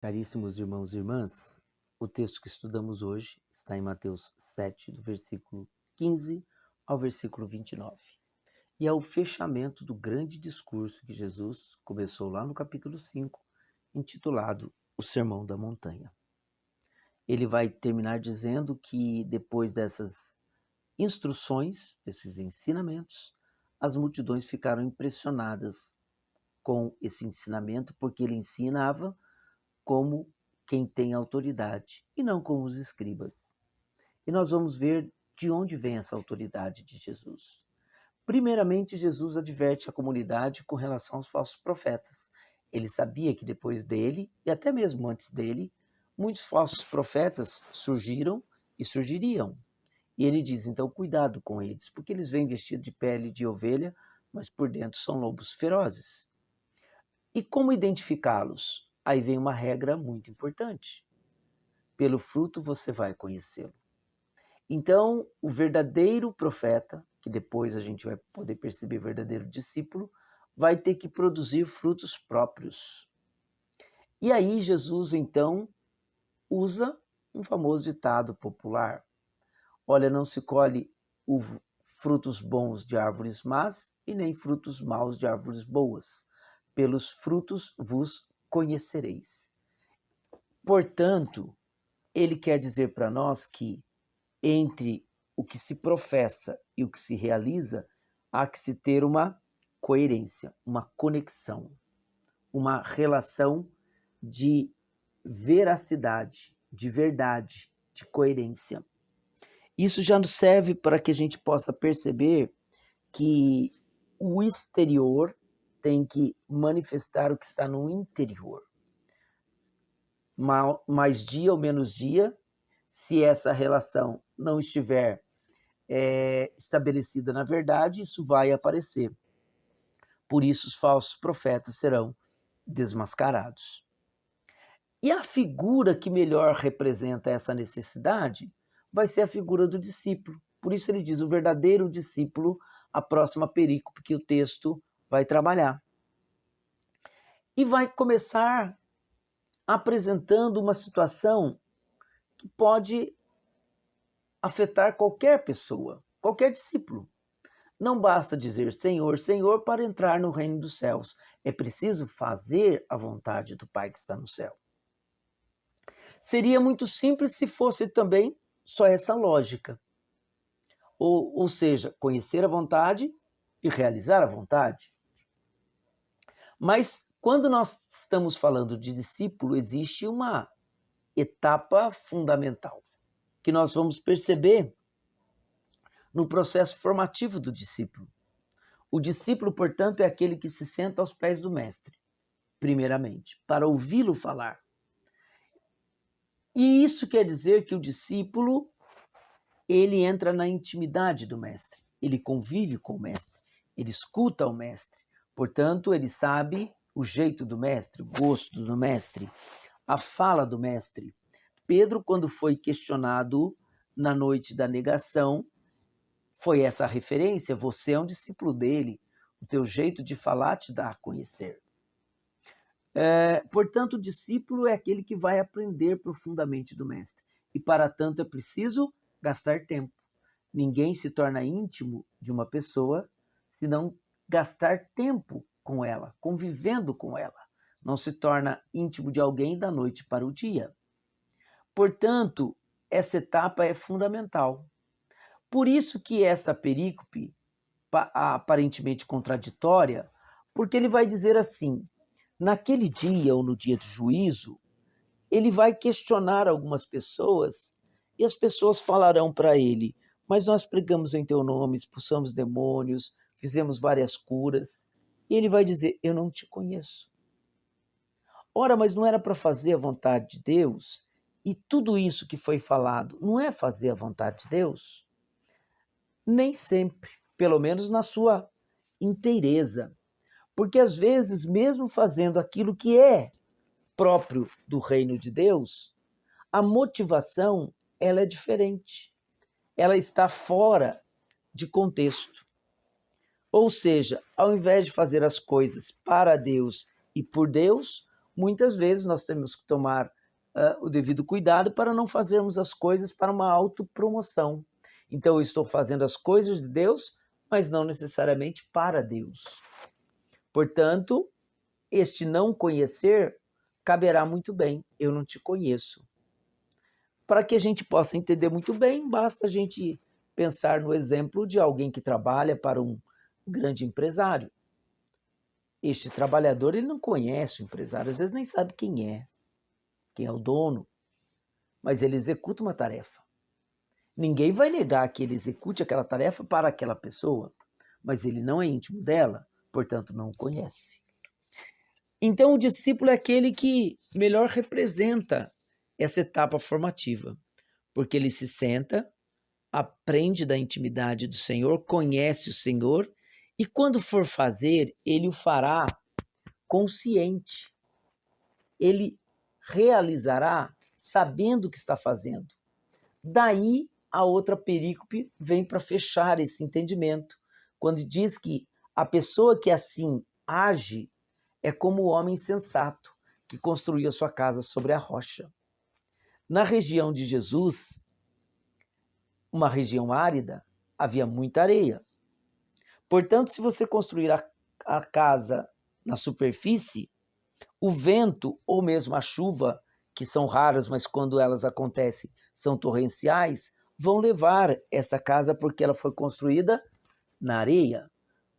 Caríssimos irmãos e irmãs, o texto que estudamos hoje está em Mateus 7, do versículo 15 ao versículo 29. E é o fechamento do grande discurso que Jesus começou lá no capítulo 5, intitulado O Sermão da Montanha. Ele vai terminar dizendo que depois dessas instruções, desses ensinamentos, as multidões ficaram impressionadas com esse ensinamento, porque ele ensinava como quem tem autoridade e não como os escribas. E nós vamos ver de onde vem essa autoridade de Jesus. Primeiramente, Jesus adverte a comunidade com relação aos falsos profetas. Ele sabia que depois dele, e até mesmo antes dele, muitos falsos profetas surgiram e surgiriam. E ele diz, então, cuidado com eles, porque eles vêm vestidos de pele de ovelha, mas por dentro são lobos ferozes. E como identificá-los? Aí vem uma regra muito importante. Pelo fruto você vai conhecê-lo. Então, o verdadeiro profeta, que depois a gente vai poder perceber verdadeiro discípulo, vai ter que produzir frutos próprios. E aí Jesus, então, usa um famoso ditado popular. Olha, não se colhe frutos bons de árvores más e nem frutos maus de árvores boas. Pelos frutos vos conhecereis. Portanto, ele quer dizer para nós que entre o que se professa e o que se realiza, há que se ter uma coerência, uma conexão, uma relação de veracidade, de verdade, de coerência. Isso já nos serve para que a gente possa perceber que o exterior tem que manifestar o que está no interior. Mais dia ou menos dia, se essa relação não estiver estabelecida na verdade, isso vai aparecer. Por isso os falsos profetas serão desmascarados. E a figura que melhor representa essa necessidade vai ser a figura do discípulo. Por isso ele diz o verdadeiro discípulo, a próxima perícope que o texto vai trabalhar. E vai começar apresentando uma situação que pode afetar qualquer pessoa, qualquer discípulo. Não basta dizer Senhor, Senhor para entrar no reino dos céus. É preciso fazer a vontade do Pai que está no céu. Seria muito simples se fosse também só essa lógica. Ou seja, conhecer a vontade e realizar a vontade. Mas quando nós estamos falando de discípulo, existe uma etapa fundamental que nós vamos perceber no processo formativo do discípulo. O discípulo, portanto, é aquele que se senta aos pés do mestre, primeiramente, para ouvi-lo falar. E isso quer dizer que o discípulo, ele entra na intimidade do mestre, ele convive com o mestre, ele escuta o mestre, portanto, ele sabe o jeito do mestre, o gosto do mestre, a fala do mestre. Pedro, quando foi questionado na noite da negação, foi essa a referência, você é um discípulo dele, o teu jeito de falar te dá a conhecer. Portanto, o discípulo é aquele que vai aprender profundamente do mestre. E para tanto é preciso gastar tempo. Ninguém se torna íntimo de uma pessoa se não gastar tempo com ela, convivendo com ela. Não se torna íntimo de alguém da noite para o dia. Portanto, essa etapa é fundamental. Por isso que essa perícope, aparentemente contraditória, porque ele vai dizer assim, naquele dia ou no dia do juízo, ele vai questionar algumas pessoas e as pessoas falarão para ele, mas nós pregamos em teu nome, expulsamos demônios, fizemos várias curas. E ele vai dizer, eu não te conheço. Ora, mas não era para fazer a vontade de Deus? E tudo isso que foi falado, não é fazer a vontade de Deus? Nem sempre, pelo menos na sua inteireza. Porque às vezes, mesmo fazendo aquilo que é próprio do reino de Deus, a motivação ela é diferente. Ela está fora de contexto. Ou seja, ao invés de fazer as coisas para Deus e por Deus, muitas vezes nós temos que tomar o devido cuidado para não fazermos as coisas para uma autopromoção. Então, eu estou fazendo as coisas de Deus, mas não necessariamente para Deus. Portanto, este não conhecer caberá muito bem. Eu não te conheço. Para que a gente possa entender muito bem, basta a gente pensar no exemplo de alguém que trabalha para um grande empresário. Este trabalhador, ele não conhece o empresário, às vezes nem sabe quem é o dono, mas ele executa uma tarefa. Ninguém vai negar que ele execute aquela tarefa para aquela pessoa, mas ele não é íntimo dela, portanto não o conhece. Então o discípulo é aquele que melhor representa essa etapa formativa, porque ele se senta, aprende da intimidade do Senhor, conhece o Senhor, e quando for fazer, ele o fará consciente. Ele realizará sabendo o que está fazendo. Daí a outra perícope vem para fechar esse entendimento, quando diz que a pessoa que assim age é como o homem sensato que construiu a sua casa sobre a rocha. Na região de Jesus, uma região árida, havia muita areia. Portanto, se você construir a casa na superfície, o vento ou mesmo a chuva, que são raras, mas quando elas acontecem são torrenciais, vão levar essa casa porque ela foi construída na areia.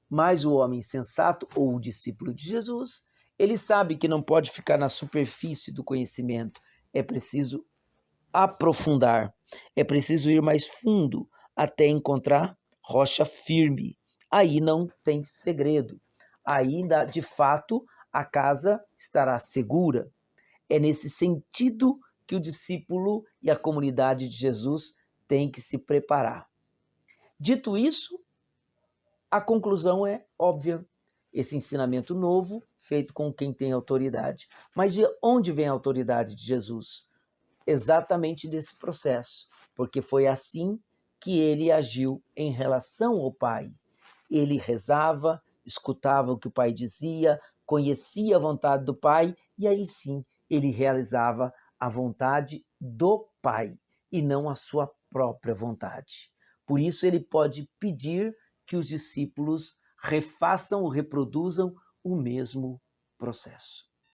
Mas o homem sensato ou o discípulo de Jesus, ele sabe que não pode ficar na superfície do conhecimento, é preciso aprofundar, é preciso ir mais fundo até encontrar rocha firme. Aí não tem segredo. Ainda, de fato, a casa estará segura. É nesse sentido que o discípulo e a comunidade de Jesus têm que se preparar. Dito isso, a conclusão é óbvia. Esse ensinamento novo, feito com quem tem autoridade. Mas de onde vem a autoridade de Jesus? Exatamente desse processo, porque foi assim que ele agiu em relação ao Pai. Ele rezava, escutava o que o Pai dizia, conhecia a vontade do Pai e aí sim ele realizava a vontade do Pai e não a sua própria vontade. Por isso ele pode pedir que os discípulos refaçam ou reproduzam o mesmo processo.